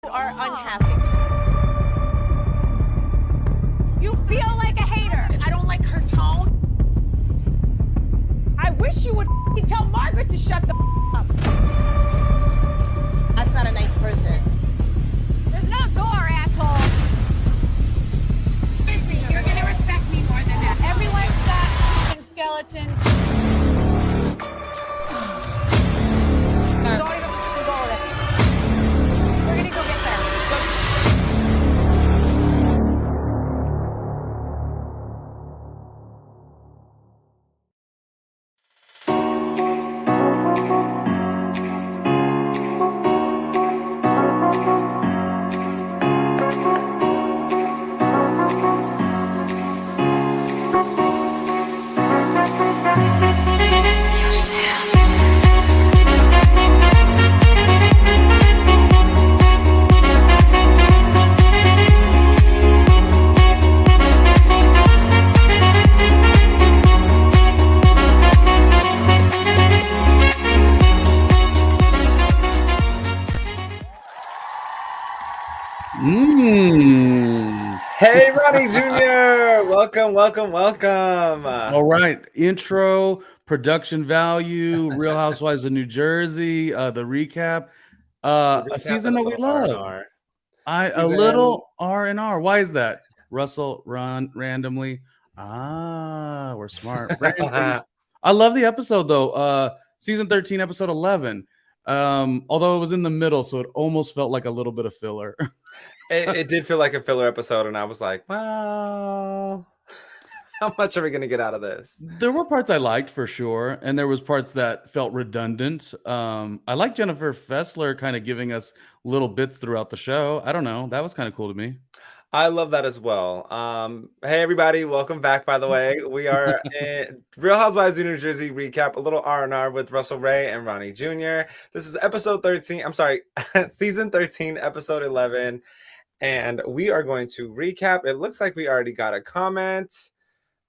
are unhappy. You feel like a hater. I don't like her tone. I wish you would tell Margaret to shut the up. That's not a nice person. There's no door, asshole. You're gonna respect me more than that. Everyone's got skeletons. Don't even go with it. We're gonna go get there. Hey, Ronnie Jr. Welcome. All right. Intro, production value, Real Housewives of New Jersey, the recap. A season that we love. A little R&R. Why is that? Russell, Ron, randomly. We're smart. I love the episode, though. Season 13, episode 11. Although it was in the middle, so it almost felt like a little bit of filler. It did feel like a filler episode, and I was like, well, how much are we going to get out of this? There were parts I liked for sure, and there was parts that felt redundant. I like Jennifer Fessler kind of giving us little bits throughout the show. I don't know. That was kind of cool to me. I love that as well. Hey, everybody. Welcome back, by the way. We are in Real Housewives of New Jersey recap, a little R&R with Russell, Ray, and Ronnie Jr. This is episode 13. I'm sorry, season 13, episode 11. And we are going to recap. It looks like we already got a comment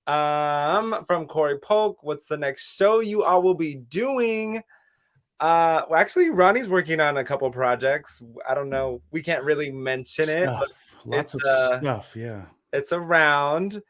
from Corey Polk. What's the next show you all will be doing? Well, actually, Ronnie's working on a couple projects. I don't know. We can't really mention it. But Lots of stuff, yeah. It's around.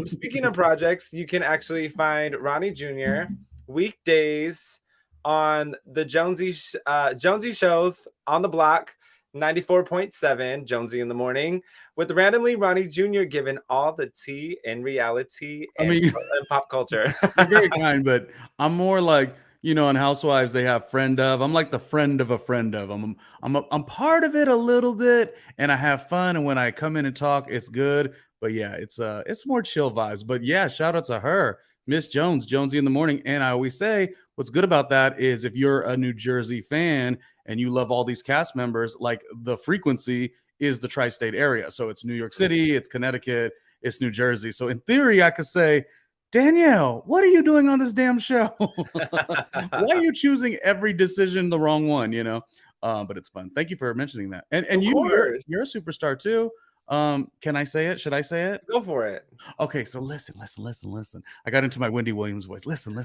Speaking of projects, you can actually find Ronnie Jr. weekdays on the Jonesy shows on the block. 94.7 Jonesy in the morning with randomly Ronnie Jr. giving all the tea in reality and pop culture. You're very kind, but I'm more like, on Housewives they have friend of. I'm like the friend of a friend of. I'm part of it a little bit, and I have fun. And when I come in and talk, it's good. But yeah, it's more chill vibes. But yeah, shout out to her, Miss Jones, Jonesy in the morning. And I always say, what's good about that is if you're a New Jersey fan and you love all these cast members, like the frequency is the tri-state area. So it's New York City, it's Connecticut, it's New Jersey. So in theory, I could say, Danielle, what are you doing on this damn show? Why are you choosing every decision the wrong one, But it's fun. Thank you for mentioning that. And you're a superstar too. Can I say it? Should I say it? Go for it. Okay, so listen. I got into my Wendy Williams voice. Listen.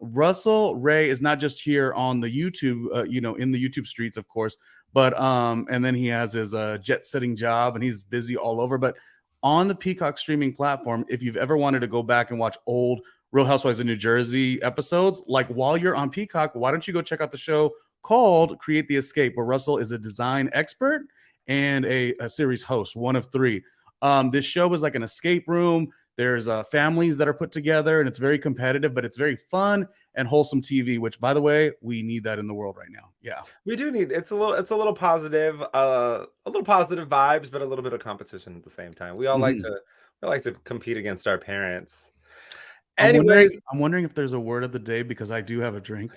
Russell Ray is not just here on the YouTube, in the YouTube streets, of course, but and then he has his jet-setting job and he's busy all over. But on the Peacock streaming platform, if you've ever wanted to go back and watch old Real Housewives of New Jersey episodes, like while you're on Peacock, why don't you go check out the show called Create the Escape, where Russell is a design expert and a series host, one of three. This show is like an escape room. There's families that are put together, and it's very competitive, but it's very fun and wholesome TV. Which, by the way, we need that in the world right now. Yeah, we do need. It's a little positive, vibes, but a little bit of competition at the same time. We all like to compete against our parents. Anyways, I'm wondering if there's a word of the day because I do have a drink.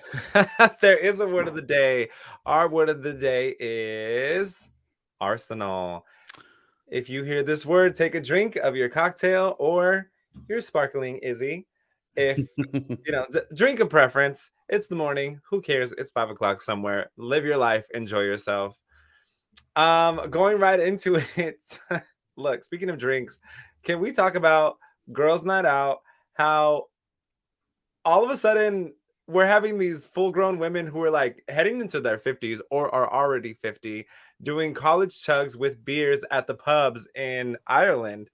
There is a word of the day. Our word of the day is arsenal. If you hear this word, take a drink of your cocktail or your sparkling Izzy. If drink of preference, it's the morning. Who cares? It's 5 o'clock somewhere. Live your life. Enjoy yourself. Going right into it. Look, speaking of drinks, can we talk about Girls Night Out? How all of a sudden we're having these full-grown women who are like heading into their 50s or are already 50 doing college chugs with beers at the pubs in Ireland.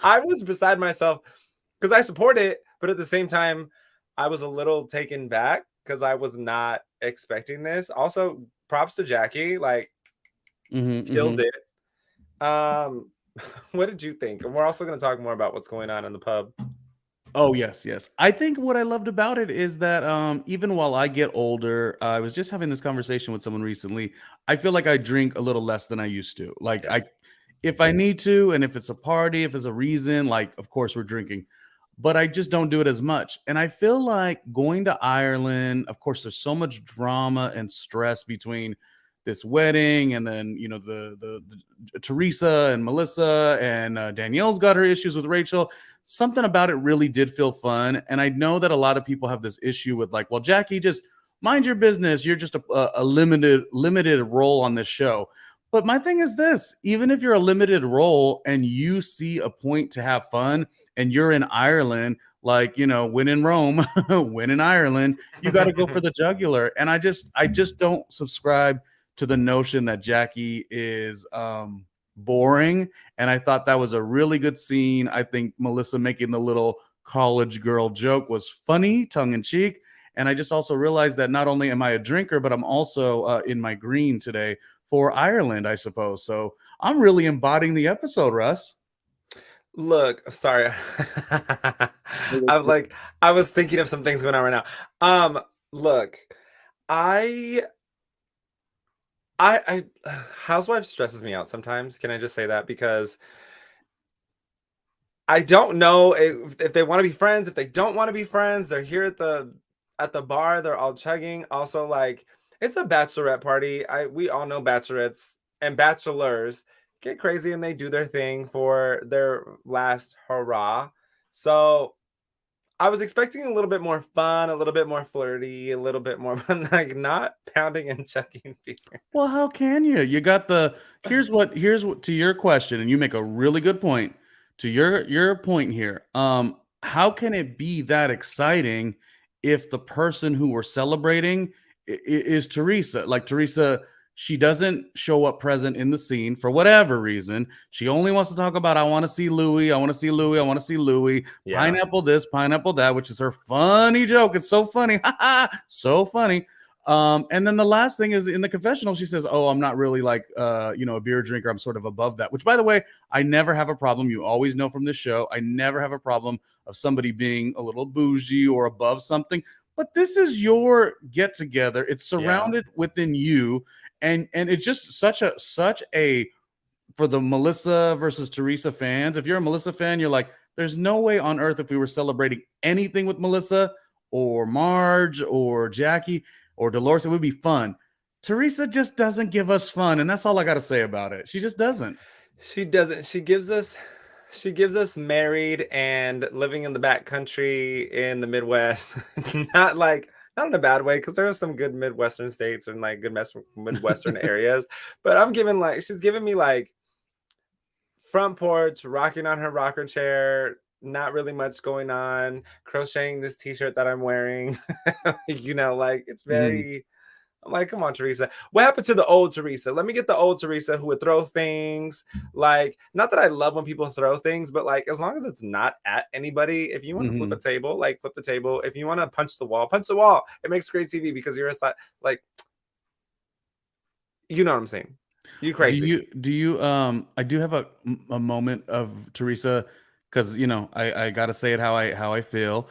I was beside myself because I support it, but at the same time, I was a little taken back because I was not expecting this. Also, props to Jackie, like killed it. What did you think? And we're also going to talk more about what's going on in the pub. Oh, yes, yes. I think what I loved about it is that even while I get older, I was just having this conversation with someone recently. I feel like I drink a little less than I used to. Like Yes. if I need to, and if it's a party, if it's a reason, like of course we're drinking, but I just don't do it as much. And I feel like going to Ireland, of course, there's so much drama and stress between this wedding and then the Teresa and Melissa and Danielle's got her issues with Rachel. Something about it really did feel fun. And I know that a lot of people have this issue with like, well, Jackie, just mind your business. You're just a limited role on this show. But my thing is this, even if you're a limited role and you see a point to have fun and you're in Ireland, like, when in Rome, when in Ireland, you got to go for the jugular. And I just don't subscribe to the notion that Jackie is boring. And I thought that was a really good scene. I think Melissa making the little college girl joke was funny, tongue in cheek. And I just also realized that not only am I a drinker, but I'm also in my green today for Ireland, I suppose. So I'm really embodying the episode, Russ. Look, sorry. I was thinking of some things going on right now. Look, I Housewives stresses me out sometimes. Can I just say that? Because I don't know if they want to be friends, if they don't want to be friends. They're here at the bar, they're all chugging. Also, like, it's a bachelorette party. We all know bachelorettes and bachelors get crazy and they do their thing for their last hurrah. So I was expecting a little bit more fun, a little bit more flirty, a little bit more, but like not pounding and chugging beer. Well, how can you? You got here's what to your question, and you make a really good point. To your point here. How can it be that exciting if the person who we're celebrating is Teresa? Like Teresa, she doesn't show up present in the scene for whatever reason. She only wants to talk about, I want to see Louis, I want to see Louis, I want to see Louis. Yeah. Pineapple this, pineapple that, which is her funny joke. It's so funny. So funny. And then the last thing is in the confessional, she says, oh, I'm not really like, a beer drinker. I'm sort of above that, which by the way, I never have a problem. You always know from this show, I never have a problem of somebody being a little bougie or above something, but this is your get together. It's surrounded within you. And it's just such a for the Melissa versus Teresa fans. If you're a Melissa fan, you're like, there's no way on earth if we were celebrating anything with Melissa or Marge or Jackie or Dolores, it would be fun. Teresa just doesn't give us fun, and that's all I got to say about it. She just doesn't. She doesn't. She gives us married and living in the back country in the Midwest. Not in a bad way, because there are some good Midwestern states and like good Midwestern areas. But she's giving me like front porch, rocking on her rocker chair, not really much going on, crocheting this t-shirt that I'm wearing. It's very, I'm like, come on, Teresa. What happened to the old Teresa? Let me get the old Teresa who would throw things. Like, not that I love when people throw things, but like, as long as it's not at anybody, if you want to flip a table, like flip the table. If you want to punch the wall, punch the wall. It makes great TV because you're like, you know what I'm saying? You crazy. Do you I do have a moment of Teresa, because I gotta say it how I feel.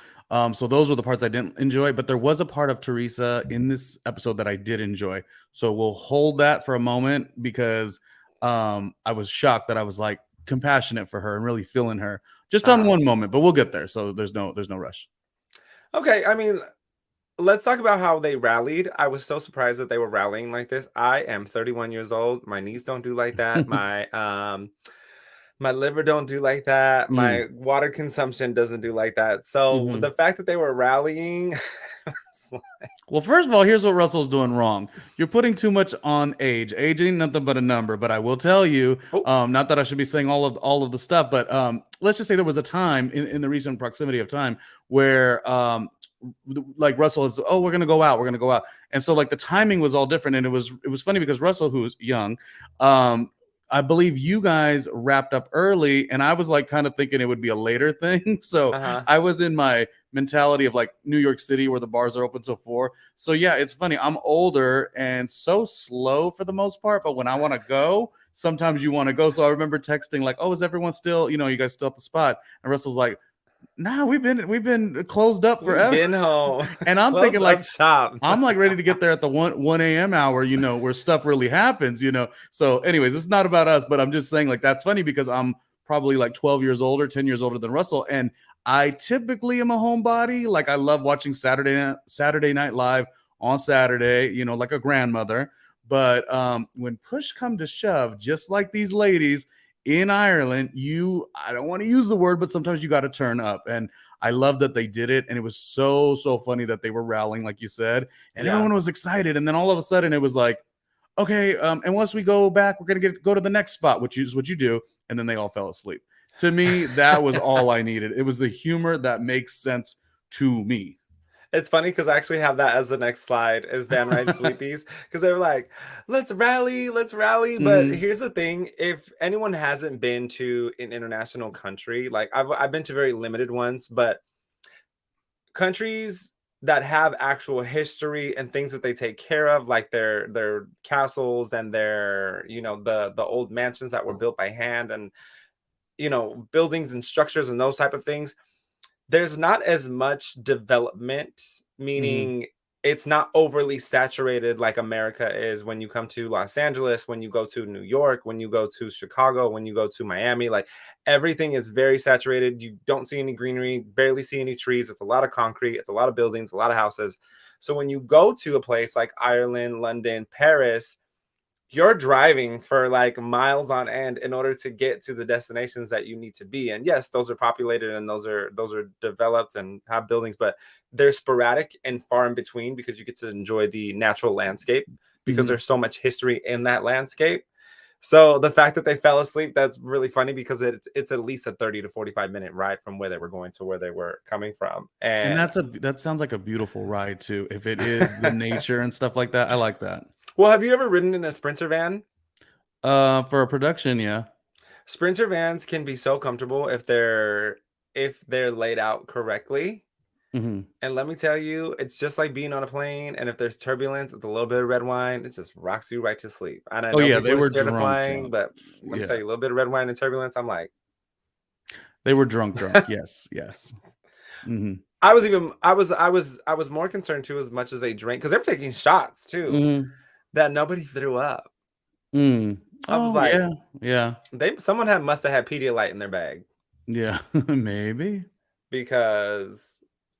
So those were the parts I didn't enjoy, but there was a part of Teresa in this episode that I did enjoy. So we'll hold that for a moment, because I was shocked that I was like compassionate for her and really feeling her just on one moment, but we'll get there. So there's no rush. Okay, I mean, let's talk about how they rallied. I was so surprised that they were rallying like this. I am 31 years old. My knees don't do like that. My liver don't do like that. My water consumption doesn't do like that. So the fact that they were rallying. Well, first of all, here's what Russell's doing wrong. You're putting too much on age. Age ain't nothing but a number. But I will tell you, not that I should be saying all of the stuff, but let's just say there was a time in the recent proximity of time where like Russell is, oh, we're gonna go out, and so like the timing was all different, and it was funny because Russell, who was young, I believe you guys wrapped up early, and I was like kind of thinking it would be a later thing. So I was in my mentality of like New York City where the bars are open till 4. So yeah, it's funny. I'm older and so slow for the most part, but when I want to go, sometimes you want to go. So I remember texting like, "Oh, is everyone still? You guys still at the spot?" And Russell's like, "Nah, we've been closed up forever." Been home. And I'm thinking like, shop. I'm like ready to get there at the 1 a.m. hour, where stuff really happens. So anyways, it's not about us, but I'm just saying like that's funny because I'm probably like 12 years older, 10 years older than Russell, and I typically am a homebody. Like I love watching Saturday Night Live on Saturday, like a grandmother. But when push come to shove, just like these ladies in Ireland, I don't want to use the word, but sometimes you got to turn up. And I love that they did it. And it was so funny that they were rallying, like you said, and everyone was excited. And then all of a sudden it was like, okay, and once we go back, we're going to go to the next spot, which is what you do. And then they all fell asleep. To me, that was all I needed. It was the humor that makes sense to me. It's funny because I actually have that as the next slide is Van Ryan Sleepies because they were like, let's rally. But here's the thing. If anyone hasn't been to an international country, like I've been to very limited ones, but countries that have actual history and things that they take care of, like their castles and their, the old mansions that were built by hand and, buildings and structures and those type of things, there's not as much development, meaning it's not overly saturated like America is when you come to Los Angeles, when you go to New York, when you go to Chicago, when you go to Miami. Like everything is very saturated. You don't see any greenery, barely see any trees. It's a lot of concrete. It's a lot of buildings, a lot of houses. So when you go to a place like Ireland, London, Paris, you're driving for like miles on end in order to get to the destinations that you need to be. And yes, those are populated and those are developed and have buildings, but they're sporadic and far in between because you get to enjoy the natural landscape because there's so much history in that landscape. So the fact that they fell asleep, that's really funny because it's at least a 30 to 45 minute ride from where they were going to where they were coming from. And that sounds like a beautiful ride too. If it is the nature and stuff like that, I like that. Well, have you ever ridden in a Sprinter van? For a production, yeah. Sprinter vans can be so comfortable if they're laid out correctly. And let me tell you, it's just like being on a plane. And if there's turbulence with a little bit of red wine, it just rocks you right to sleep. And I know they were scared of flying, but let me tell you, a little bit of red wine and turbulence, I'm like, they were drunk. Yes. I was more concerned too, as much as they drank, because they were taking shots too, that nobody threw up. I was like, yeah. Someone must have had Pedialyte in their bag. Yeah, maybe. Because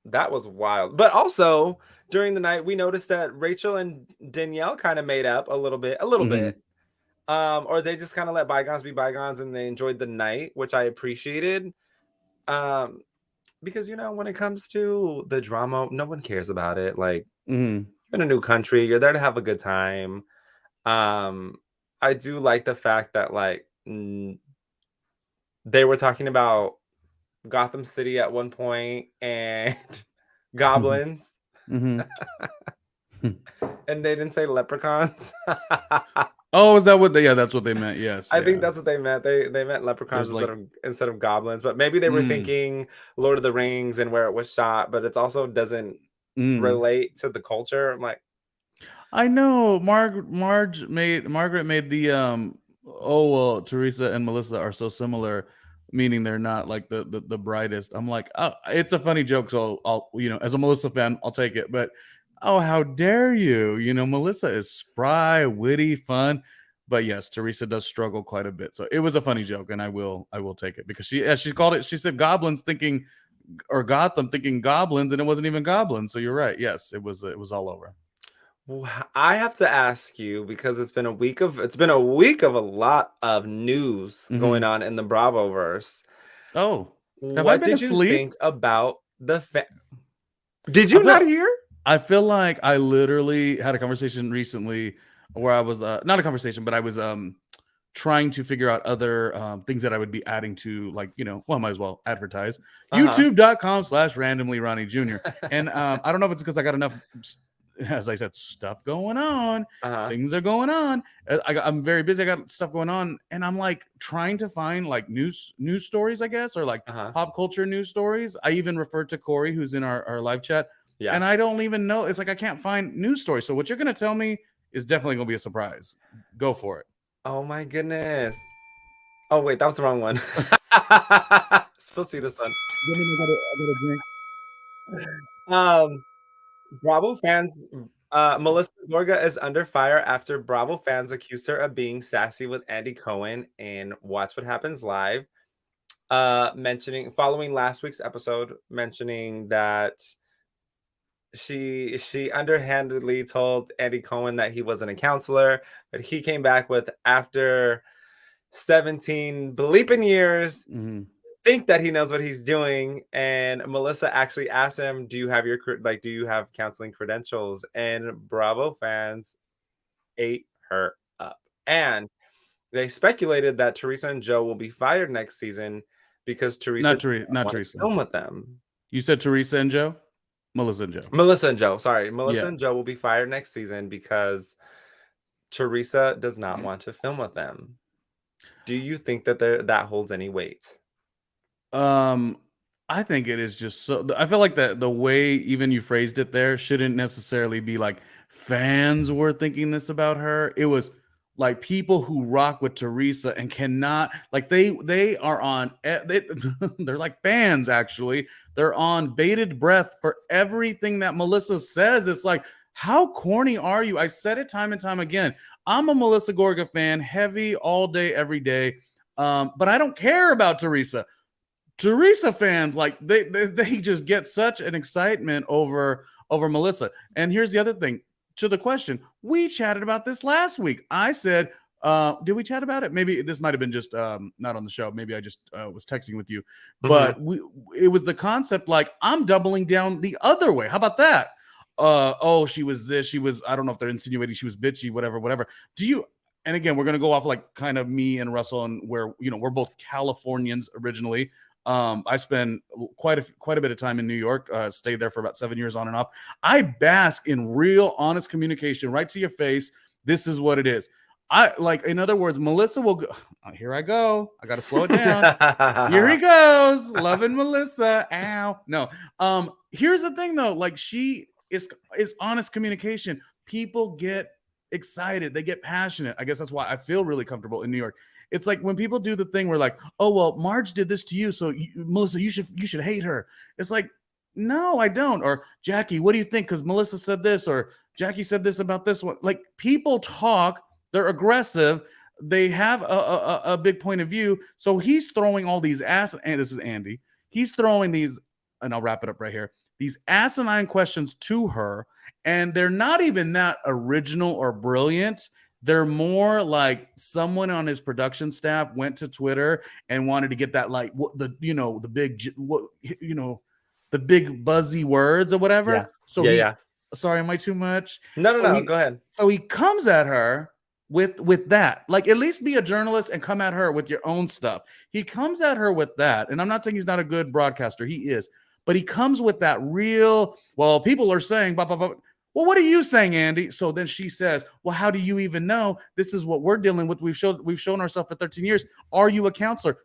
that was wild. But also during the night, we noticed that Rachel and Danielle kind of made up a little bit. Or they just kind of let bygones be bygones and they enjoyed the night, which I appreciated. Because, when it comes to the drama, no one cares about it. Like, you're in a new country, you're there to have a good time. I do like the fact that, like, they were talking about Gotham City at one point and goblins. And they didn't say leprechauns. Oh, is that what that's what they meant? Yes. I think that's what they meant. They meant leprechauns instead of goblins, but maybe they were thinking Lord of the Rings and where it was shot, but it also doesn't relate to the culture. I'm like, I know Margaret made the Teresa and Melissa are so similar, meaning they're not like the brightest. I'm like, oh, it's a funny joke, so I'll as a Melissa fan, I'll take it. But oh, how dare you? Melissa is spry, witty, fun. But yes, Teresa does struggle quite a bit. So it was a funny joke, and I will take it because she called it. She said goblins thinking, or Gotham thinking goblins, and it wasn't even goblins. So you're right. Yes, it was all over. Well, I have to ask you because it's been a week of a lot of news going on in the Bravoverse. Oh, what did you think about the Did you not hear? I feel like I literally had a conversation recently where I was not a conversation, but I was trying to figure out other things that I would be adding to, like, I might as well advertise. Uh-huh. YouTube.com/randomly Ronnie Jr. And I don't know if it's because I got enough, as I said, stuff going on. Uh-huh. Things are going on. I'm very busy. I got stuff going on, and I'm like trying to find like news stories, I guess, or like pop culture news stories. I even referred to Corey, who's in our live chat, and I don't even know. It's like I can't find news stories. So what you're gonna tell me is definitely gonna be a surprise. Go for it. Oh my goodness. Oh wait, that was the wrong one. Supposed to be this one. I got a drink. Bravo fans, Melissa Gorga is under fire after Bravo fans accused her of being sassy with Andy Cohen in Watch What Happens Live, following last week's episode, mentioning that she underhandedly told Andy Cohen that he wasn't a counselor, but he came back with, after 17 bleeping years, think that he knows what he's doing. And Melissa actually asked him, do you have counseling credentials? And Bravo fans ate her up. And they speculated that Teresa and Joe will be fired next season because Teresa not Teresa film with them. You said Teresa and Joe? Melissa and Joe. Melissa and Joe. Sorry. Melissa and Joe will be fired next season because Teresa does not want to film with them. Do you think that that holds any weight? I think it is just so. I feel like the way even you phrased it there shouldn't necessarily be like fans were thinking this about her. It was like people who rock with Teresa and cannot, like, they are on. They're like fans, actually. They're on bated breath for everything that Melissa says. It's like, how corny are you? I said it time and time again. I'm a Melissa Gorga fan, heavy all day, every day. But I don't care about Teresa. Teresa fans, like, they just get such an excitement over Melissa. And here's the other thing. To the question, we chatted about this last week. I said, did we chat about it? Maybe this might have been just not on the show. Maybe I just was texting with you. But it was the concept, like, I'm doubling down the other way. How about that? She was this. She was, I don't know if they're insinuating she was bitchy, whatever. And again, we're going to go off like kind of me and Russell, and where, we're both Californians originally. I spent quite a bit of time in New York, stayed there for about 7 years on and off. I bask in real honest communication right to your face. This is what it is. In other words, Melissa will go, here I go. I got to slow it down. Here he goes. Loving Melissa. Ow. No. Here's the thing though. Like, she is honest communication. People get excited. They get passionate. I guess that's why I feel really comfortable in New York. It's like when people do the thing where, like, oh, well, Marge did this to you, so Melissa, you should hate her. It's like, no, I don't. Or, Jackie, what do you think? Because Melissa said this, or Jackie said this about this one. Like, people talk, they're aggressive, they have a big point of view. So he's throwing all these and this is Andy. He's throwing these, and I'll wrap it up right here, these asinine questions to her, and they're not even that original or brilliant. They're more like someone on his production staff went to Twitter and wanted to get that, like, the big buzzy words or whatever. Yeah. So sorry, am I too much? No, go ahead. So he comes at her with that. Like, at least be a journalist and come at her with your own stuff. He comes at her with that. And I'm not saying he's not a good broadcaster. He is. But he comes with that real, well, people are saying, blah, blah, blah. Well, what are you saying, Andy? So then she says, well, how do you even know? This is what we're dealing with. We've shown ourselves for 13 years. Are you a counselor?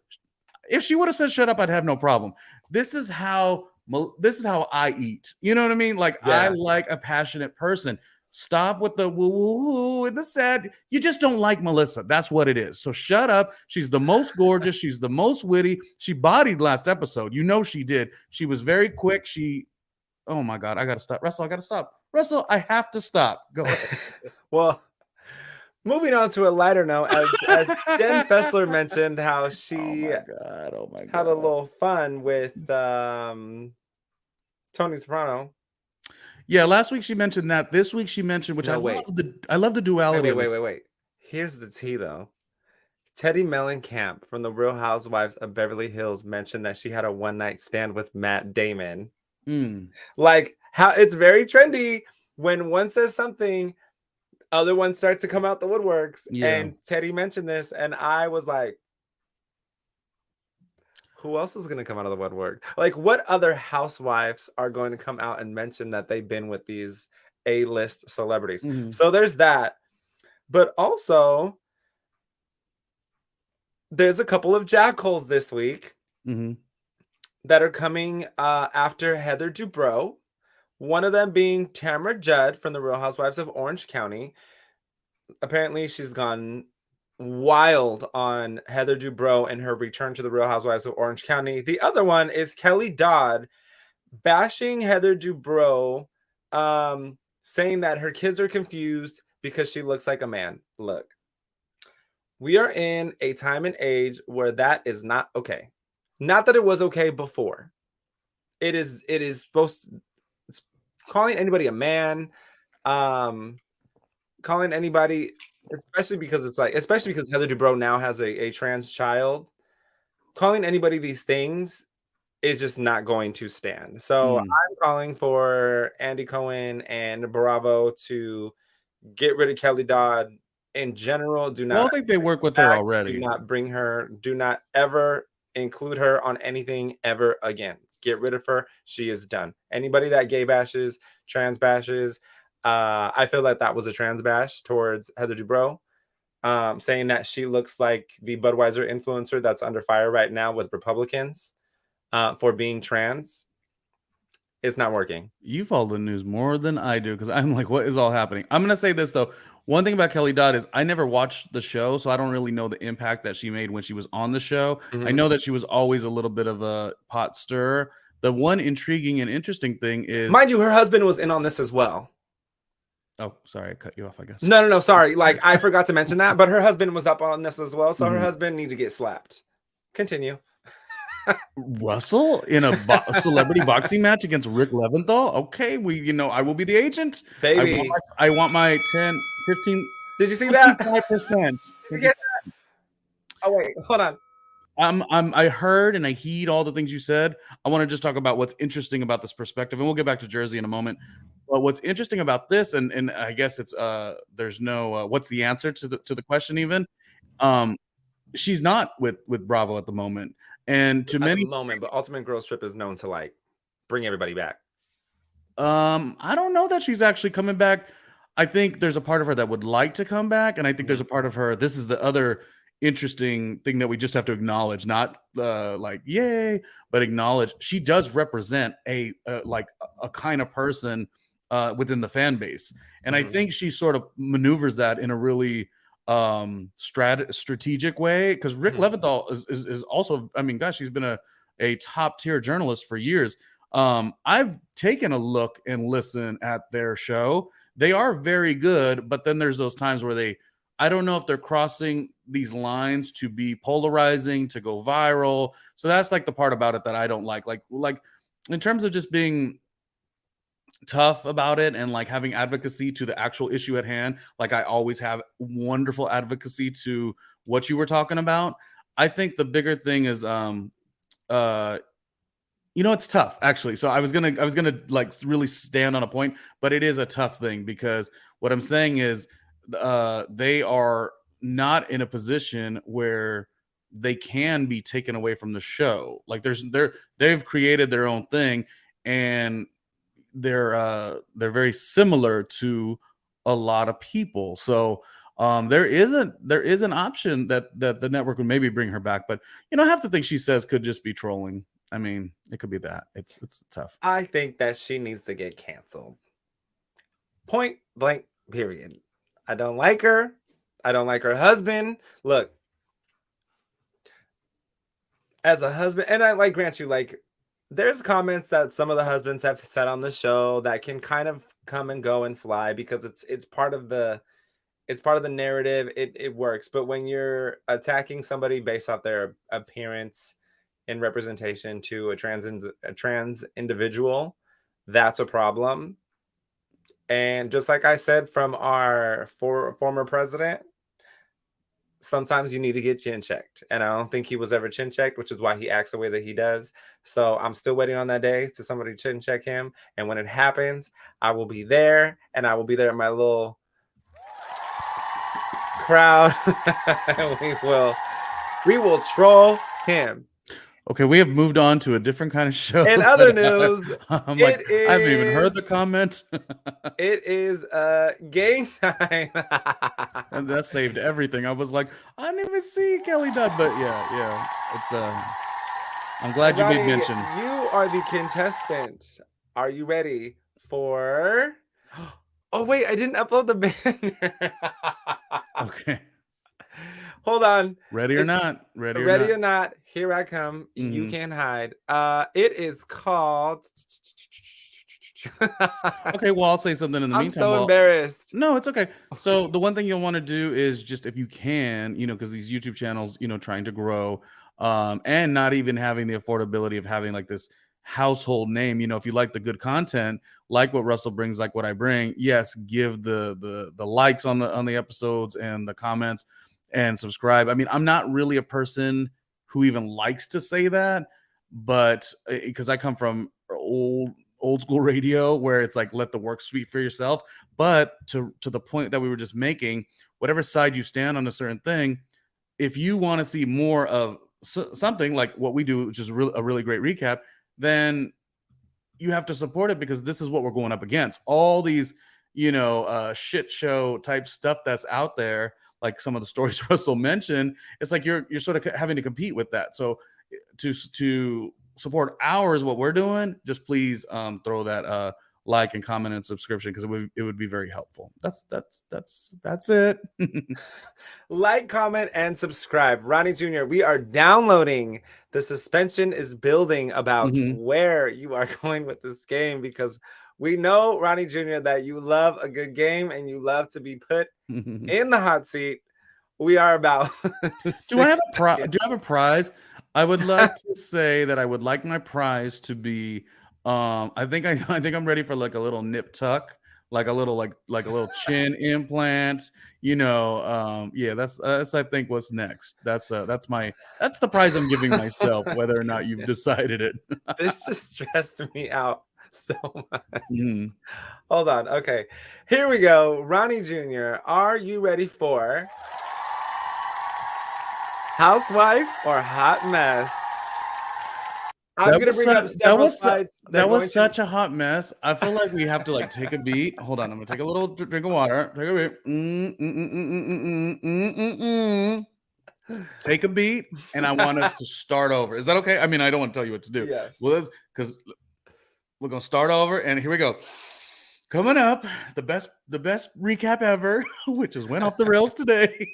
If she would have said shut up, I'd have no problem. This is how I eat. You know what I mean? Like, I like a passionate person. Stop with the woo and the sad. You just don't like Melissa. That's what it is. So shut up. She's the most gorgeous. She's the most witty. She bodied last episode. She did. She was very quick. Oh my God, I got to stop. Russell, I got to stop. Russell, I have to stop. Go ahead. Well, moving on to a lighter note, as Jen Fessler mentioned, how she had a little fun with Tony Soprano. Yeah, last week she mentioned that. This week she mentioned, which I love the duality. Wait. Here's the tea, though. Teddy Mellencamp from the Real Housewives of Beverly Hills mentioned that she had a one-night stand with Matt Damon. Like, how it's very trendy when one says something. other ones start to come out the woodworks. Yeah. And Teddy mentioned this, and I was like, who else is going to come out of the woodwork? Like, what other housewives are going to come out and mention that they've been with these A-list celebrities? Mhm. So there's that. But also, there's a couple of jackholes this week Mhm. that are coming after Heather Dubrow. One of them being Tamara Judd from the Real Housewives of Orange County. Apparently, she's gone wild on Heather Dubrow and her return to the Real Housewives of Orange County. The other one is Kelly Dodd bashing Heather Dubrow, saying that her kids are confused because she looks like a man. Look, we are in a time and age where that is not okay. Not that it was okay before. It is supposed to, it's calling anybody a man, calling anybody, especially because it's like, especially because Heather Dubrow now has a trans child, calling anybody these things is just not going to stand. So I'm calling for Andy Cohen and Bravo to get rid of Kelly Dodd in general. Do Well, I not think they work with back, her do already. not bring her, do not ever include her on anything ever again. Get rid of her. She is done. Anybody that gay bashes, trans bashes, I feel like that was a trans bash towards Heather Dubrow, saying that she looks like the Budweiser influencer that's under fire right now with Republicans for being trans. It's not working. You follow the news more than I do because I'm like, what is all happening? I'm gonna say this though. One thing about Kelly Dodd is I never watched the show, so I don't really know the impact that she made when she was on the show. I know that she was always a little bit of a pot stirrer. The one intriguing and interesting thing is, mind you, her husband was in on this as well. oh, sorry, I cut you off, I guess. No, sorry. Like, I forgot to mention that, but her husband was up on this as well, so her husband needed to get slapped. Continue. Russell in a celebrity boxing match against Rick Leventhal. Okay, I will be the agent. Baby. I want my 10, 15. Did you see that? 25%. Oh, wait, hold on. I heard and I heed all the things you said. I want to just talk about what's interesting about this perspective, and we'll get back to Jersey in a moment. But what's interesting about this, and I guess it's there's no what's the answer to the question even. She's not with Bravo at the moment, and to many moment, but Ultimate Girls Trip is known to like bring everybody back. I don't know that she's actually coming back. I think there's a part of her that would like to come back, and I think there's a part of her. This is the other interesting thing that we just have to acknowledge, not like yay, but acknowledge she does represent a kind of person within the fan base, and I think she sort of maneuvers that in a really strategic way, because Rick Leventhal is also, I mean, gosh, he's been a top tier journalist for years. I've taken a look and listened at their show. They are very good, but then there's those times where I don't know if they're crossing these lines to be polarizing, to go viral. So that's like the part about it that I don't like. Like in terms of just being tough about it and like having advocacy to the actual issue at hand, like I always have wonderful advocacy to what you were talking about. I think the bigger thing is it's tough actually. So I was gonna like really stand on a point, but it is a tough thing because what I'm saying is they are not in a position where they can be taken away from the show. Like they've created their own thing, and they're very similar to a lot of people. So there is an option that the network would maybe bring her back, but half the things she says could just be trolling. I mean, it could be that. It's tough. I think that she needs to get canceled. Point blank, period. I don't like her. I don't like her husband. Look, as a husband, and I like grant you, like, there's comments that some of the husbands have said on the show that can kind of come and go and fly because it's part of the narrative. It works. But when you're attacking somebody based off their appearance in representation to a trans individual, that's a problem. And just like I said from our former president, sometimes you need to get chin checked. And I don't think he was ever chin checked, which is why he acts the way that he does. So I'm still waiting on that day to somebody chin check him. And when it happens, I will be there, and I will be there at my little crowd. we will troll him. Okay, we have moved on to a different kind of show. In other news, I'm like, I haven't even heard the is- comments. it is game time. And that saved everything. I was like, I didn't even see Kelly Dodd, but yeah, it's I'm glad you made Ronnie, mention. You are the contestant. Are you ready for? Oh wait, I didn't upload the banner. Okay, Hold on. ready or not? Ready Or not? Here I come. You Mhm. can't hide. It is called. Okay, well, I'll say something in the I'm meantime. so while- embarrassed. No, it's okay. So the one thing you'll want to do is just, if you can, because these YouTube channels, trying to grow, and not even having the affordability of having like this household name. If you like the good content, like what Russell brings, like what I bring, yes, give the likes on the episodes and the comments and subscribe. I mean, I'm not really a person who even likes to say that, but because I come from old school radio where it's like, let the work speak for yourself. But to the point that we were just making, whatever side you stand on a certain thing, if you want to see more of something like what we do, which is a really great recap, then you have to support it, because this is what we're going up against. All these, shit show type stuff that's out there, like some of the stories Russell mentioned. It's like you're sort of having to compete with that. So to support ours, what we're doing, just please throw that like and comment and subscription, because it would be very helpful. That's it. Like, comment, and subscribe. Ronnie Jr., we are downloading. The suspension is building about where you are going with this game, because we know, Ronnie Jr., that you love a good game and you love to be put in the hot seat. We are about. Do I have a prize? I would like to say that I would like my prize to be. I think I'm ready for like a little nip tuck, like a little like a little chin implant. Yeah, that's I think what's next. That's the prize I'm giving myself, whether or not you've decided it. This just stressed me out so much. Hold on. Okay, here we go. Ronnie Jr., are you ready for Housewife or Hot Mess? I'm going to bring up several slides. That was such a hot mess. I feel like we have to like take a beat. Hold on, I'm going to take a little drink of water. Take a beat. Take a beat, and I want us to start over. Is that okay? I mean, I don't want to tell you what to do. Yes. Well, because we're going to start over, and here we go. Coming up, the best recap ever, which just went off the rails today.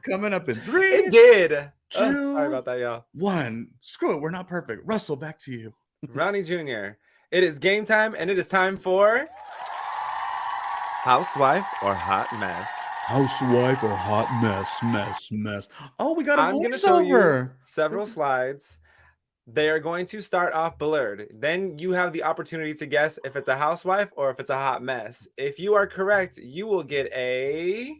Coming up in 3. It did. 2. Sorry about that, y'all. 1. Screw it. We're not perfect. Russell, back to you. Ronnie Jr., it is game time, and it is time for Housewife or Hot Mess. Housewife or hot mess. Oh, we got a I'm going to show you voiceover. several slides. They are going to start off blurred. Then you have the opportunity to guess if it's a housewife or if it's a hot mess. If you are correct, you will get a...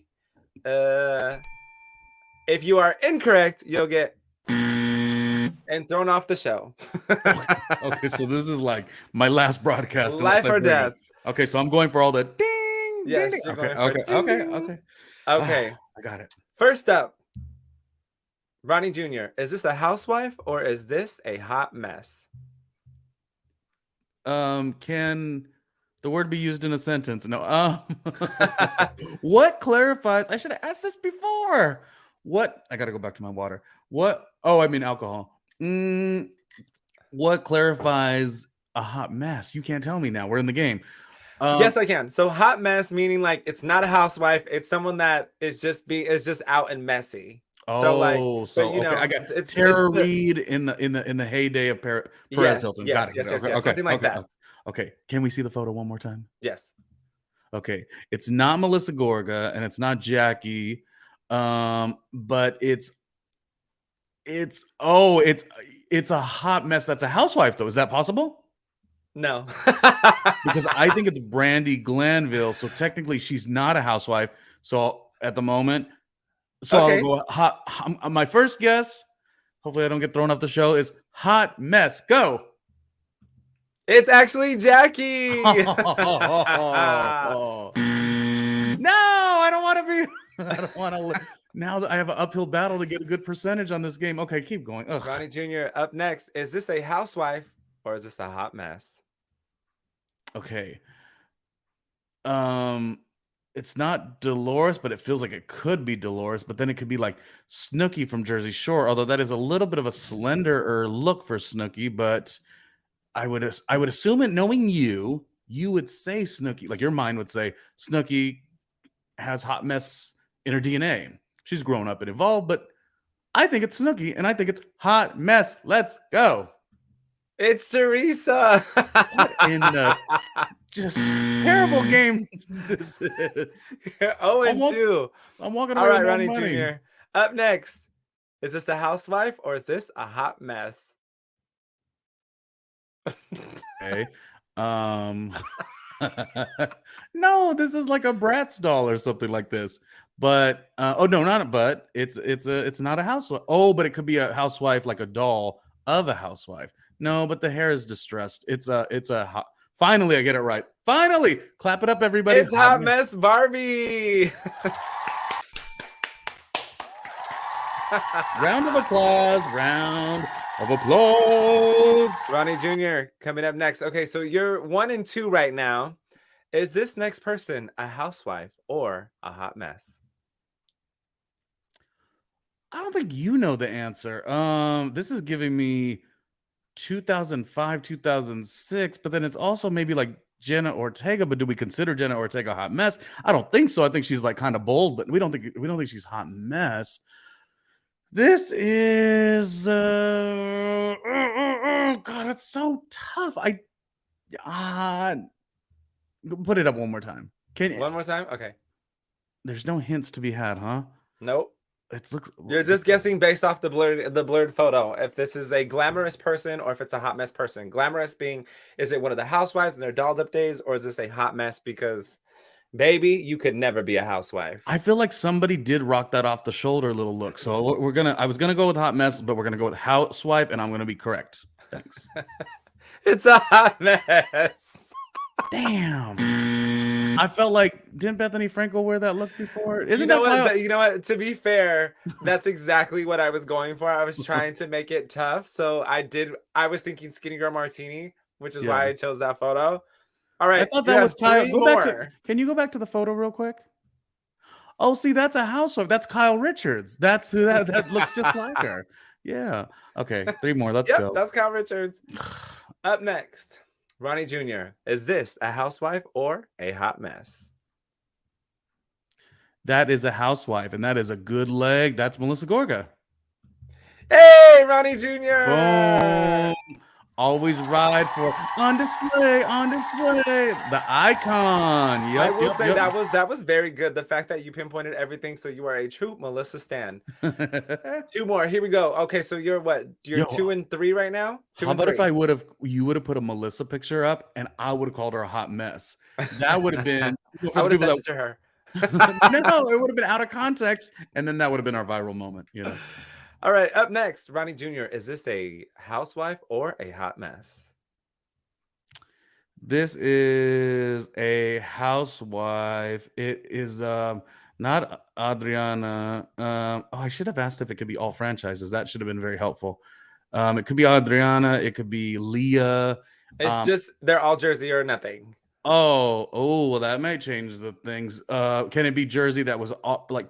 if you are incorrect, you'll get... and thrown off the show. Okay, so this is like my last broadcast. Life or death. Okay, so I'm going for all the ding. Yes, ding, you're ding. going for ding, ding. Okay. Okay. I got it. First up, Ronnie Jr., is this a housewife or is this a hot mess? Can the word be used in a sentence? No. What clarifies? I should have asked this before. What? I got to go back to my water. What? Oh, I mean alcohol. What clarifies a hot mess? You can't tell me now. We're in the game. Yes, I can. So hot mess meaning like it's not a housewife, it's someone that is just out and messy. Oh, so you know, okay, I got it's Tara the- Reid in the heyday of Perez Yes, Hilton. yes, Got it. yes, Okay, yes, yes, okay, something like that. Okay, can we see the photo one more time? Yes. Okay, it's not Melissa Gorga and it's not Jackie, but it's a hot mess. That's a housewife though. Is that possible? No. Because I think it's Brandy Glanville. So technically she's not a housewife. So at the moment, Okay. I'll go hot. My first guess, hopefully I don't get thrown off the show, is hot mess. Go. It's actually Jackie. No, I don't want to be. I don't want to. Now that I have an uphill battle to get a good percentage on this game. Okay, keep going. Ugh. Ronnie Jr. up next. Is this a housewife or is this a hot mess? Okay. It's not Dolores, but it feels like it could be Dolores, but then it could be like Snooki from Jersey Shore, although that is a little bit of a slenderer look for Snooki, but I would assume it, knowing you would say Snooki, like your mind would say Snooki has hot mess in her DNA. She's grown up and evolved, but I think it's Snooki and I think it's hot mess. Let's go. It's Teresa. What in the just terrible game this is. 0-2. I'm walking All away right, with Ronnie no money. Jr. Up next. Is this a housewife or is this a hot mess? Okay. No, this is like a Bratz doll or something like this. But oh no, not a but. It's not a housewife. Oh, but it could be a housewife, like a doll of a housewife. No, but the hair is distressed. It's a hot. Finally, I get it right. Finally, clap it up, everybody. It's hot mess Barbie. Round of applause. Round of applause. Ronnie Jr. coming up next. Okay, so you're 1-2 right now. Is this next person a housewife or a hot mess? I don't think you know the answer. This is giving me 2005, 2006, but then it's also maybe like Jenna Ortega. But do we consider Jenna Ortega a hot mess? I don't think so. I think she's like kind of bold, but we don't think she's hot mess. This is God, it's so tough. Put it up one more time. One more time? Okay. There's no hints to be had, huh? Nope. It looks. You're just guessing based off the blurred photo. If this is a glamorous person or if it's a hot mess person. Glamorous being, is it one of the housewives in their dolled up days, or is this a hot mess because, baby, you could never be a housewife? I feel like somebody did rock that off the shoulder little look. So I was gonna go with hot mess, but we're gonna go with housewife, and I'm gonna be correct. Thanks. It's a hot mess. Damn. I felt like, didn't Bethany Frankel wear that look before? You know what? To be fair, that's exactly what I was going for. I was trying to make it tough. So I was thinking Skinny Girl Martini, which is why I chose that photo. All right. I thought that was Kyle. Can you go back to the photo real quick? Oh, see, that's a housewife. That's Kyle Richards. That's who that looks just like her. Yeah. Okay. 3 more. Let's go. That's Kyle Richards. Up next, Ronnie Jr. Is this a housewife or a hot mess? That is a housewife, and that is a good leg. That's Melissa Gorga. Hey, Ronnie Jr. Boom. Always ride for on display, the icon. Yep, I will say that was very good. The fact that you pinpointed everything, so you are a true Melissa stan. 2 more. Here we go. Okay, so you're what? You're 2-3 right now. How about if you would have put a Melissa picture up, and I would have called her a hot mess? That would have been. I would have sent it to her. No, it would have been out of context, and then that would have been our viral moment. All right, up next, Ronnie Jr. Is this a housewife or a hot mess? This is a housewife. It is not Adriana. I should have asked if it could be all franchises. That should have been very helpful. It could be Adriana. It could be Leah. It's just they're all Jersey or nothing. Oh, well, that might change the things. Can it be Jersey that was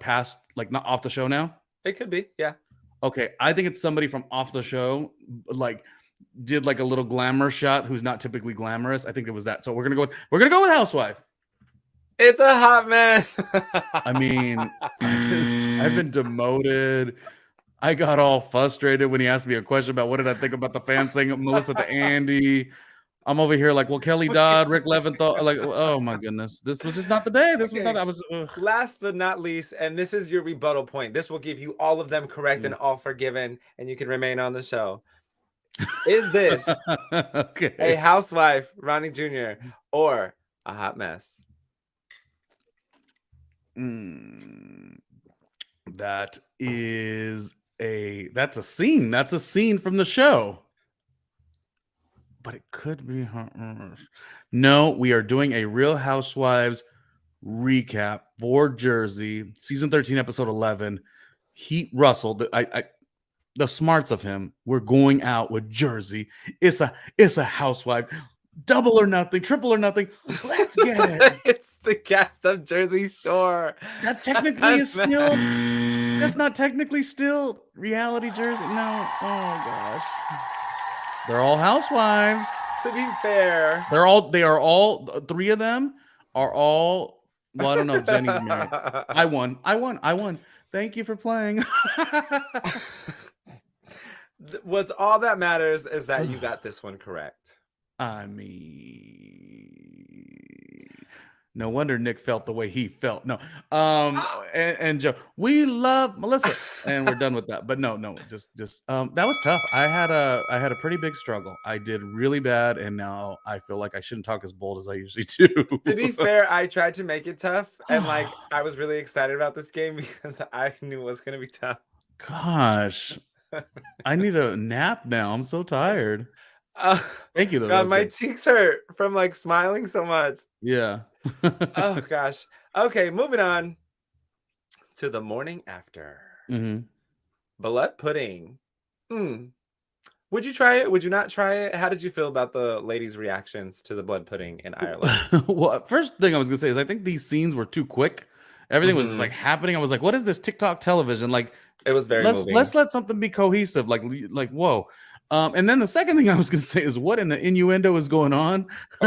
past, not off the show now? It could be, yeah. Okay, I think it's somebody from off the show, did a little glamour shot who's not typically glamorous. I think it was that. So we're gonna go with housewife. It's a hot mess. I mean, I've been demoted. I got all frustrated when he asked me a question about what did I think about the fan saying Melissa to Andy. I'm over here well, Kelly Dodd, Rick Leventhal, oh my goodness. This was just not the day. Was not, Last but not least, and this is your rebuttal point. This will give you all of them correct and all forgiven, and you can remain on the show. Is this a housewife, Ronnie Jr., or a hot mess? That's a scene. That's a scene from the show. But it could be hot mess. No, we are doing a Real Housewives recap. for Jersey, season 13, episode 11. Russell, the smarts of him. We're going out with Jersey. It's a housewife. Double or nothing, triple or nothing. Let's get it. It's the cast of Jersey Shore. That technically is still. That's not technically still reality Jersey. No. Oh gosh. They're all housewives. To be fair, They are all 3 of them are all. Well, I don't know. Jenny's married. I won. Thank you for playing. What's all that matters is that you got this one correct. I mean, no wonder Nick felt the way he felt. No, and Joe, we love Melissa, and we're done with that. But no, just that was tough. I had a pretty big struggle. I did really bad, and now I feel like I shouldn't talk as bold as I usually do. To be fair, I tried to make it tough, and like I was really excited about this game because I knew it was gonna be tough. Gosh, I need a nap now. I'm so tired. Thank you, though. God, my cheeks hurt from like smiling so much. Yeah. Oh gosh. Okay, moving on to the morning after. Blood pudding. Would you try it? Would you not try it? How did you feel about the ladies' reactions to the blood pudding in Ireland? Well, first thing I was gonna say is I think these scenes were too quick. Everything was just like happening. I was like, what is this TikTok television? Like, it was very moving. Let's let something be cohesive. Like whoa. And then the second thing I was gonna say is what in the innuendo is going on?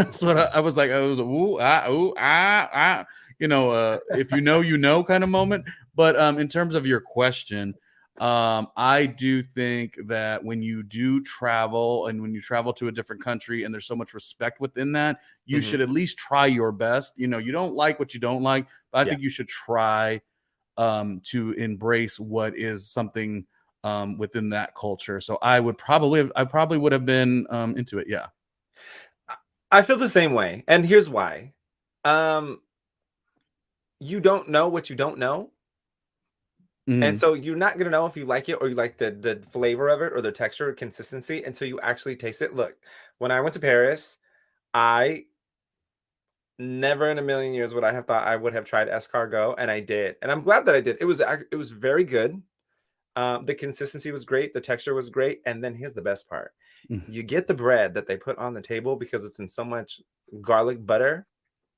So I was like, ooh, ah. If you know kind of moment. But in terms of your question, I do think that when you do travel and when you travel to a different country and there's so much respect within that, you should at least try your best. You don't like what you don't like, but I think you should try to embrace what is something within that culture. So I probably would have been into it. Yeah. I feel the same way. And here's why. You don't know what you don't know. And so you're not going to know if you like it or you like the flavor of it or the texture or consistency until you actually taste it. Look, when I went to Paris, I never in a million years would I have thought I would have tried escargot, and I did. And I'm glad that I did. It was very good. The consistency was great. The texture was great. And then here's the best part. You get the bread that they put on the table because it's in so much garlic butter,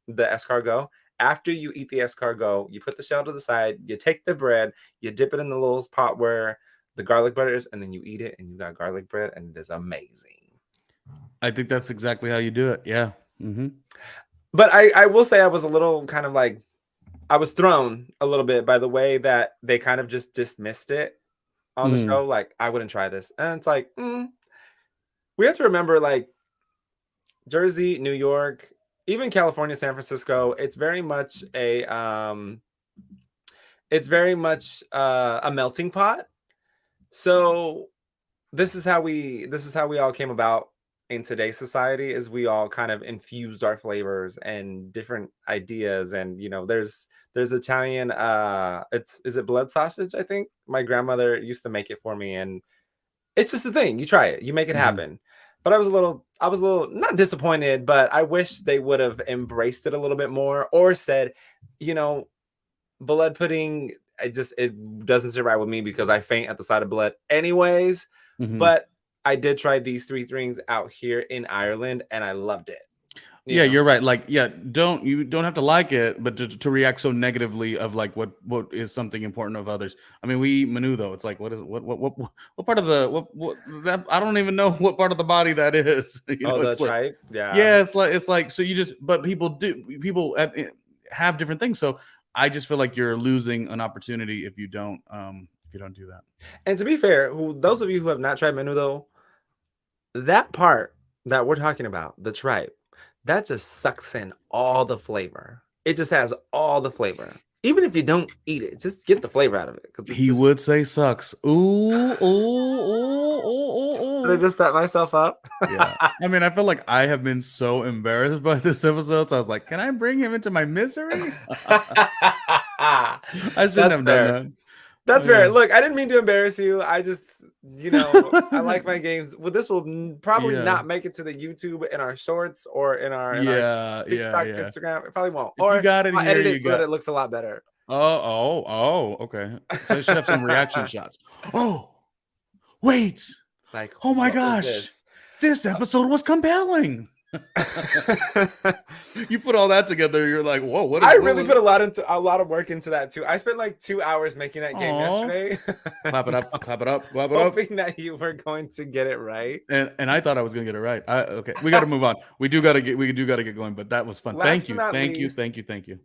the escargot. After you eat the escargot, you put the shell to the side, you take the bread, you dip it in the little pot where the garlic butter is, and then you eat it, and you got garlic bread, and it is amazing. I think that's exactly how you do it. Yeah. But I will say I was a little kind of like, I was thrown a little bit by the way that they kind of just dismissed it on the show. Like, I wouldn't try this. And it's like, we have to remember, like, Jersey, New York, even California, San Francisco, it's very much a melting pot. So this is how we all came about in today's society, is we all kind of infused our flavors and different ideas. And there's Italian, is it blood sausage? I think my grandmother used to make it for me, and it's just a thing. You try it, you make it happen. But I was a little not disappointed, but I wish they would have embraced it a little bit more, or said, blood pudding, it doesn't sit right with me because I faint at the sight of blood anyways. But I did try these 3 things out here in Ireland, and I loved it. You're right. Like, you don't have to like it, but to react so negatively of like what is something important of others. I mean, we eat menudo. It's like, what part of that? I don't even know what part of the body that is. That's like, right. Yeah. Yeah. It's like, so but people have different things. So I just feel like you're losing an opportunity if you don't do that. And to be fair, those of you who have not tried menudo, that part that we're talking about, the tripe, that just sucks in all the flavor. It just has all the flavor. Even if you don't eat it, just get the flavor out of it. He would say sucks. Ooh. Did I just set myself up? Yeah. I mean, I feel like I have been so embarrassed by this episode. So I was like, can I bring him into my misery? I shouldn't have done that. That's fair. Look, I didn't mean to embarrass you. I just, I like my games. Well, this will probably Yeah. not make it to the YouTube in our shorts or in our TikTok, Instagram. It probably won't. If Or you got it I'll here, edit you it so that it looks a lot better. Okay. So it should have some reaction shots. Oh, wait. Like, Oh my what was gosh. This episode was compelling. You put all that together, you're like, whoa, what is I really put a lot of work into that too. I spent like 2 hours making that game yesterday. Clap it up, clap it up, clap it up. Hoping that you were going to get it right. And I thought I was gonna get it right. Okay, we got to move on. We do got to get going. But that was fun. Thank you.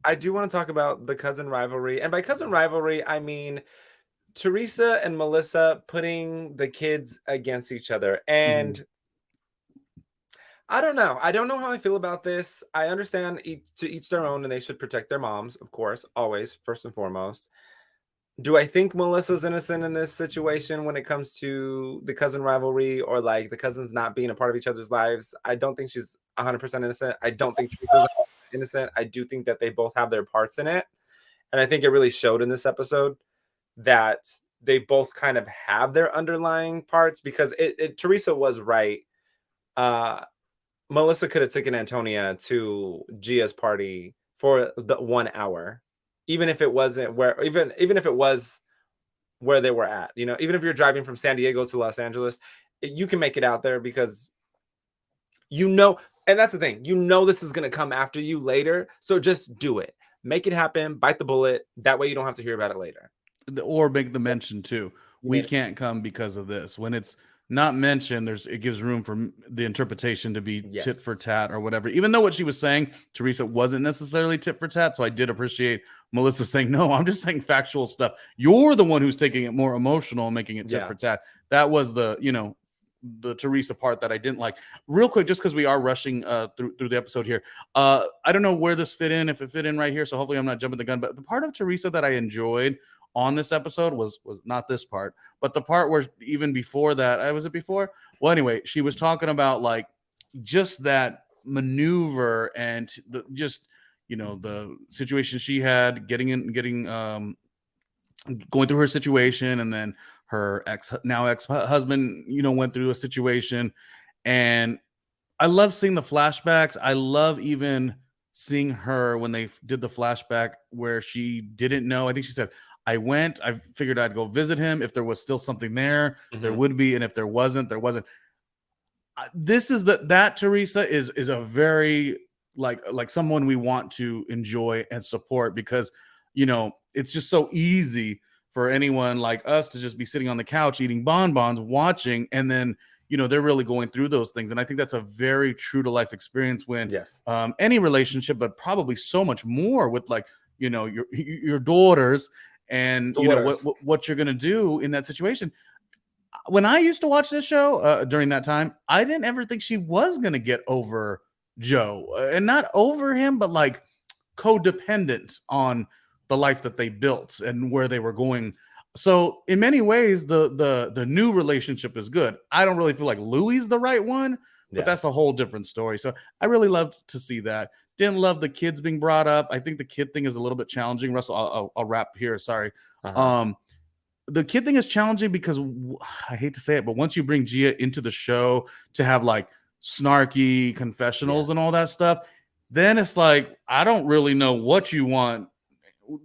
I do want to talk about the cousin rivalry, and by cousin rivalry, I mean Teresa and Melissa putting the kids against each other. And I don't know. I don't know how I feel about this. I understand to each their own, and they should protect their moms, of course, always, first and foremost. Do I think Melissa's innocent in this situation when it comes to the cousin rivalry or like the cousins not being a part of each other's lives? I don't think she's 100% innocent. I don't think Teresa's innocent. I do think that they both have their parts in it. And I think it really showed in this episode that they both kind of have their underlying parts, because Teresa was right. Melissa could have taken Antonia to Gia's party for the 1 hour, even if it wasn't even if it was where they were at. Even if you're driving from San Diego to Los Angeles, you can make it out there because and that's the thing, this is going to come after you later. So just do it. Make it happen. Bite the bullet. That way you don't have to hear about it later. Or make the mention too. We can't come because of this. When it's not mentioned, it gives room for the interpretation to be tit for tat or whatever. Even though what she was saying, Teresa, wasn't necessarily tit for tat. So I did appreciate Melissa saying, no, I'm just saying factual stuff. You're the one who's taking it more emotional and making it tit for tat. That was the Teresa part that I didn't like. Real quick, just because we are rushing through the episode here. I don't know where this fit in, if it fit in right here. So hopefully I'm not jumping the gun. But the part of Teresa that I enjoyed on this episode was not this part, but the part where even before that, was it before? Well, anyway, she was talking about like just that maneuver and the situation she had going through her situation, and then her ex-husband, went through a situation. And I love seeing the flashbacks. I love even seeing her when they did the flashback where she didn't know. I think she said, I figured I'd go visit him. If there was still something there, there would be. And if there wasn't, there wasn't. This is that Teresa is a very like someone we want to enjoy and support, because, it's just so easy for anyone like us to just be sitting on the couch eating bonbons, watching, and then, they're really going through those things. And I think that's a very true to life experience when any relationship, but probably so much more with your daughters. And what you're gonna do in that situation. When I used to watch this show during that time, I didn't ever think she was gonna get over Joe, and not over him, but like codependent on the life that they built and where they were going. So in many ways, the new relationship is good. I don't really feel like Louie's the right one, but that's a whole different story. So I really loved to see that. Didn't love the kids being brought up. I think the kid thing is a little bit challenging. Russell, I'll wrap here. Sorry. The kid thing is challenging because I hate to say it, but once you bring Gia into the show to have like snarky confessionals and all that stuff, then it's like, I don't really know what you want.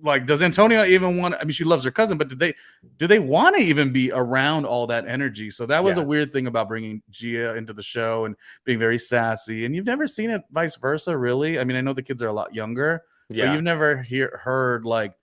Like, does Antonia even want? I mean, she loves her cousin, but do they want to even be around all that energy? So that was a weird thing about bringing Gia into the show and being very sassy. And you've never seen it vice versa, really. I mean, I know the kids are a lot younger, but you've never heard like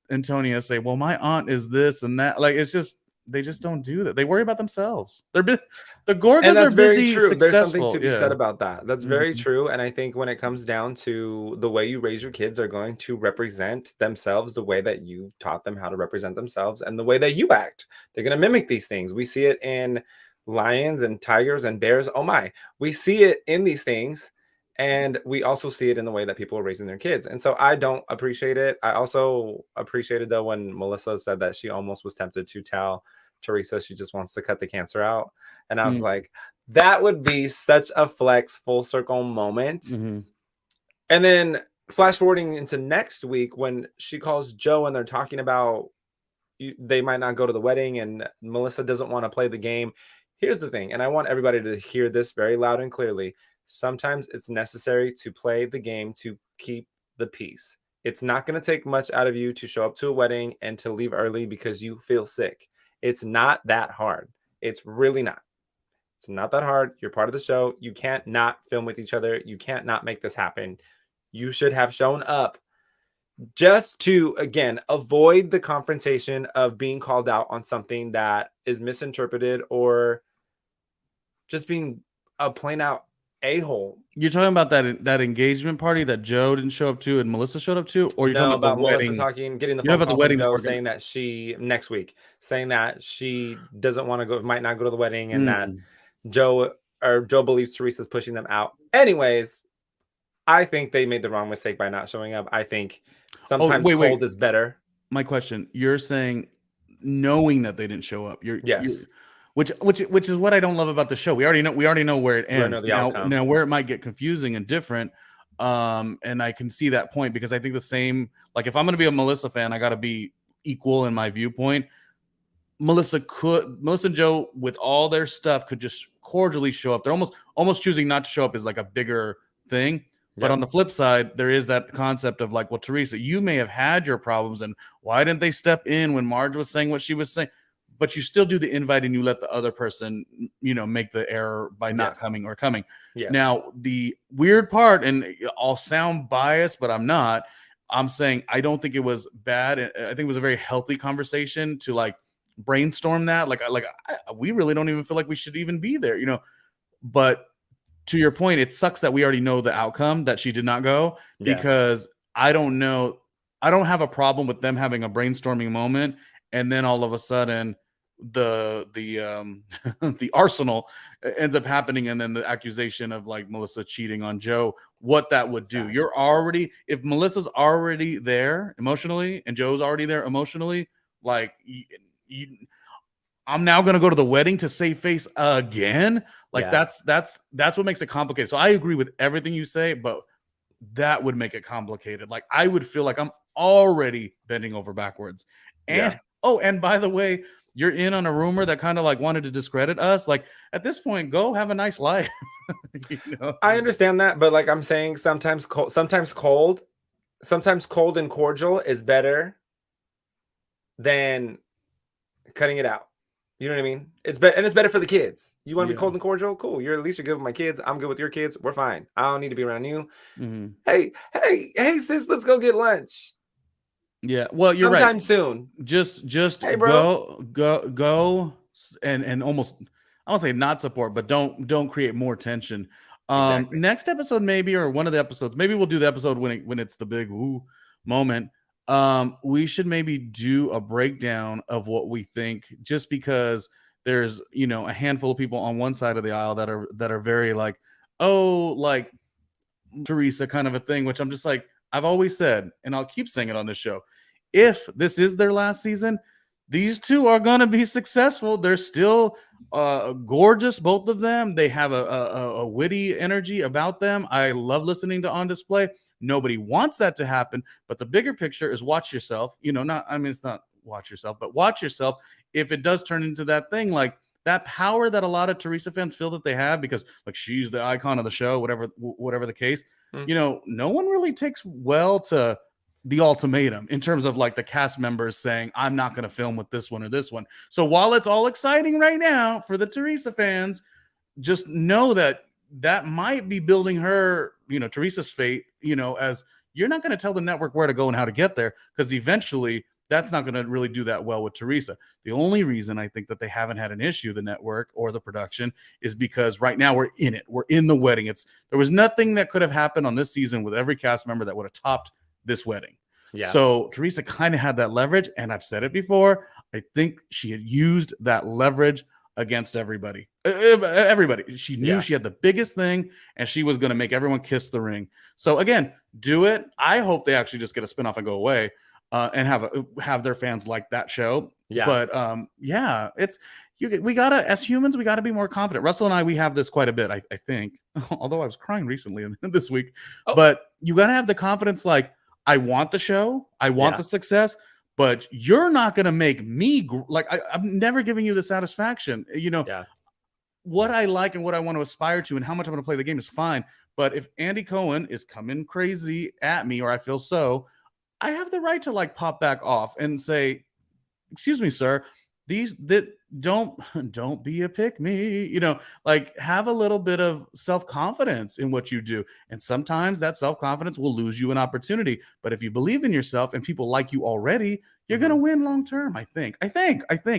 Antonia say, "Well, my aunt is this and that." Like, it's just they just don't do that. They worry about themselves. The Gorgas are busy. True. Successful. There's something to be said about that. That's very true. And I think when it comes down to the way you raise your kids are going to represent themselves the way that you've taught them how to represent themselves, and the way that you act, they're going to mimic these things. We see it in lions and tigers and bears. Oh my, we see it in these things. And we also see it in the way that people are raising their kids. And so I don't appreciate it. I also appreciated, though, when Melissa said that she almost was tempted to tell Teresa she just wants to cut the cancer out. And I was like, that would be such a flex full circle moment. And then flash forwarding into next week when she calls Joe and they're talking about they might not go to the wedding and Melissa doesn't want to play the game. Here's the thing, and I want everybody to hear this very loud and clearly. Sometimes it's necessary to play the game to keep the peace. It's not going to take much out of you to show up to a wedding and to leave early because you feel sick. It's not that hard. It's really not. It's not that hard. You're part of the show. You can't not film with each other. You can't not make this happen. You should have shown up just to, again, avoid the confrontation of being called out on something that is misinterpreted or just being a plain out a-hole. You're talking about that engagement party that Joe didn't show up to and Melissa showed up to, or you're No, talking about the Melissa wedding? getting the You're phone talking about call the wedding from that Joe we're gonna- saying that she next week, saying that she doesn't want to go, might not go to the wedding, and that Joe believes Teresa's pushing them out. Anyways, I think they made the wrong mistake by not showing up. I think sometimes cold is better. My question: you're saying knowing that they didn't show up? Yes. Which is what I don't love about the show. We already know where it ends. Now where it might get confusing and different. And I can see that point because I think the same. Like if I'm going to be a Melissa fan, I got to be equal in my viewpoint. Melissa and Joe, with all their stuff, could just cordially show up. They're almost choosing not to show up is like a bigger thing. But on the flip side, there is that concept of like, well, Teresa, you may have had your problems, and why didn't they step in when Marge was saying what she was saying? But you still do the invite and you let the other person, make the error by not coming or coming. Yes. Now, the weird part, and I'll sound biased, but I'm not. I'm saying I don't think it was bad. I think it was a very healthy conversation to like brainstorm that. We really don't even feel like we should even be there, But to your point, it sucks that we already know the outcome that she did not go because I don't know. I don't have a problem with them having a brainstorming moment. And then all of a sudden the the arsenal ends up happening. And then the accusation of like Melissa cheating on Joe, what that would do. If Melissa's already there emotionally and Joe's already there emotionally, like I'm now going to go to the wedding to save face again. Like that's what makes it complicated. So I agree with everything you say, but that would make it complicated. Like I would feel like I'm already bending over backwards. And and by the way, you're in on a rumor that kind of like wanted to discredit us. Like at this point, go have a nice life. I understand that, but like I'm saying, sometimes cold and cordial is better than cutting it out. You know what I mean? It's better, and it's better for the kids. You want to be cold and cordial? Cool. You're at least you're good with my kids. I'm good with your kids. We're fine. I don't need to be around you. Mm-hmm. Hey, sis, let's go get lunch. Yeah. Well, you're sometime right. soon. Just hey, bro. go and almost I won't say not support, but don't create more tension. Exactly. Next episode maybe, or one of the episodes, maybe we'll do the episode when it's the big moment. We should maybe do a breakdown of what we think, just because there's a handful of people on one side of the aisle that are very like, oh, like Teresa kind of a thing, which I'm just like, I've always said, and I'll keep saying it on this show, if this is their last season, these two are going to be successful. They're still gorgeous, both of them. They have a witty energy about them. I love listening to On Display. Nobody wants that to happen, but the bigger picture is watch yourself. It's not watch yourself, but watch yourself if it does turn into that thing, like that power that a lot of Teresa fans feel that they have because like she's the icon of the show, whatever the case. No one really takes well to the ultimatum in terms of like the cast members saying, I'm not going to film with this one or this one. So while it's all exciting right now for the Teresa fans, just know that might be building her, Teresa's fate, as you're not going to tell the network where to go and how to get there, because eventually that's not going to really do that well with Teresa. The only reason I think that they haven't had an issue, the network or the production, is because right now we're in it. We're in the wedding. There was nothing that could have happened on this season with every cast member that would have topped this wedding. Yeah. So Teresa kind of had that leverage, and I've said it before. I think she had used that leverage against everybody. She knew she had the biggest thing, and she was going to make everyone kiss the ring. So again, do it. I hope they actually just get a spinoff and go away and have their fans like that show. Yeah. But we gotta, as humans, we gotta be more confident. Russell and I, we have this quite a bit, I think. Although I was crying recently this week, but you gotta have the confidence. Like, I want the show, I want the success, but you're not gonna make me I'm never giving you the satisfaction. What I like and what I want to aspire to and how much I'm going to play the game is fine. But if Andy Cohen is coming crazy at me, or I feel so, I have the right to like pop back off and say, excuse me, sir, don't be a pick me, like have a little bit of self-confidence in what you do. And sometimes that self-confidence will lose you an opportunity. But if you believe in yourself and people like you already, you're going to win long term. I think.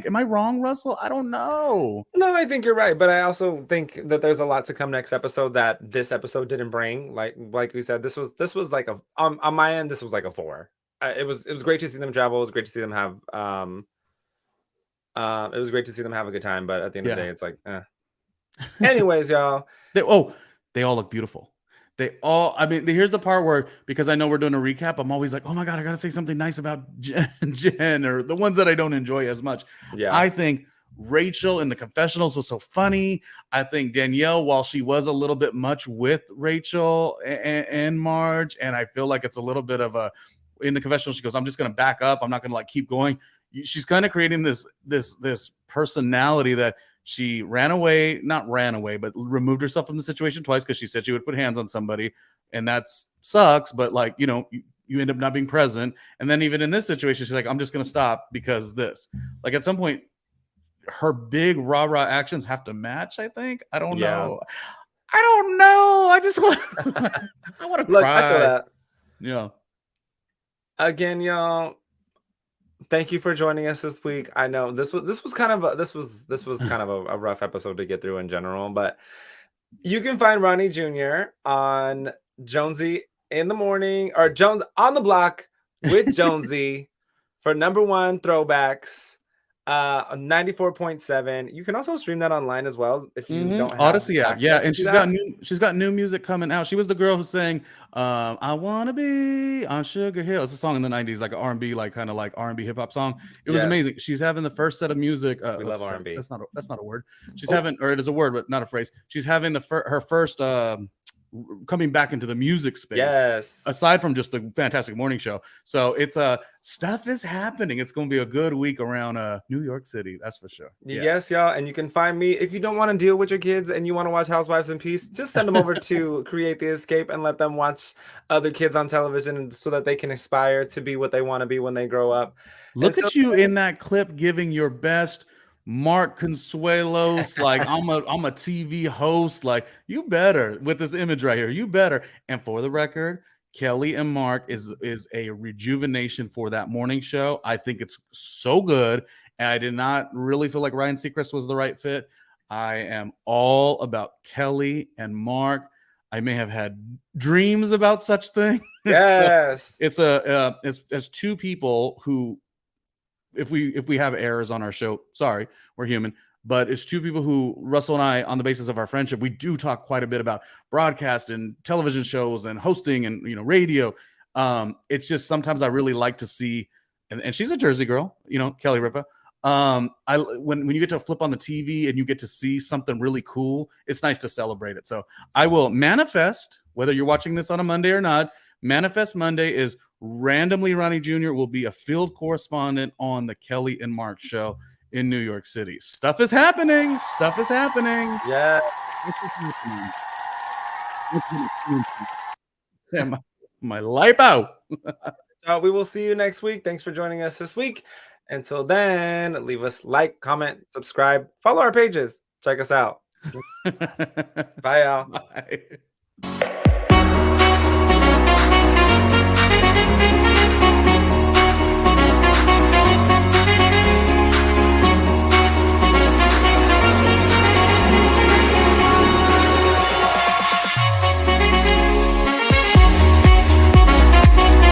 Am I wrong, Russell? I don't know. No, I think you're right, but I also think that there's a lot to come next episode that this episode didn't bring. Like we said, this was like a on my end, this was like a 4. It was great to see them travel. It was great to see them have it was great to see them have a good time, but at the end of the day, it's like, anyways, y'all. They all look beautiful. Here's the part where, because I know we're doing a recap, I'm always like, oh my God, I got to say something nice about Jen, or the ones that I don't enjoy as much. Yeah. I think Rachel in the confessionals was so funny. I think Danielle, while she was a little bit much with Rachel and Marge, and I feel like it's a little bit of in the confessional, she goes, I'm just going to back up. I'm not going to like keep going. She's kind of creating this personality that she not ran away, but removed herself from the situation twice because she said she would put hands on somebody, and that sucks. But like, you end up not being present. And then even in this situation, she's like, I'm just going to stop because this. Like at some point, her big rah-rah actions have to match, I think. I don't know. I just want I want to cry. I feel that. Yeah. Again, y'all, thank you for joining us this week. I know this was kind of a rough episode to get through in general, but you can find Ronnie Jr. on Jonesy in the morning, or Jones on the block with Jonesy for #1 throwbacks. 94.7. You can also stream that online as well if you don't have Odyssey app. Yeah, and she's got new music coming out. She was the girl who sang I Wanna Be on Sugar Hill. It's a song in the 90s, like an R&B, like kind of like R&B hip hop song. It was amazing. She's having the first set of music. We love R&B. That's not a word. She's having, or it is a word, but not a phrase. She's having her first coming back into the music space. Yes. Aside from just the fantastic morning show. So it's stuff is happening. It's going to be a good week around New York City. That's for sure. Yeah. Yes, y'all. And you can find me if you don't want to deal with your kids and you want to watch Housewives in peace. Just send them over to Create the Escape and let them watch other kids on television so that they can aspire to be what they want to be when they grow up. Look at you in that clip giving your best Mark Consuelos, like I'm a TV host, like you better with this image right here, you better. And for the record, Kelly and Mark is a rejuvenation for that morning show. I think it's so good, and I did not really feel like Ryan Seacrest was the right fit. I am all about Kelly and Mark. I may have had dreams about such things. Yes, it's two people who, if we have errors on our show, sorry, we're human, but it's two people who, Russell and I, on the basis of our friendship, we do talk quite a bit about broadcast and television shows and hosting and radio. It's just sometimes I really like to see, and she's a Jersey girl, Kelly Ripa. When you get to flip on the TV and you get to see something really cool, it's nice to celebrate it. So I will manifest, whether you're watching this on a Monday or not, Manifest Monday is randomly Ronnie Jr. will be a field correspondent on the Kelly and Mark show in New York City. Stuff is happening. Yeah. My life out. We will see you next week. Thanks for joining us this week. Until then, leave us like, comment, subscribe, follow our pages. Check us out. Bye, y'all. Bye.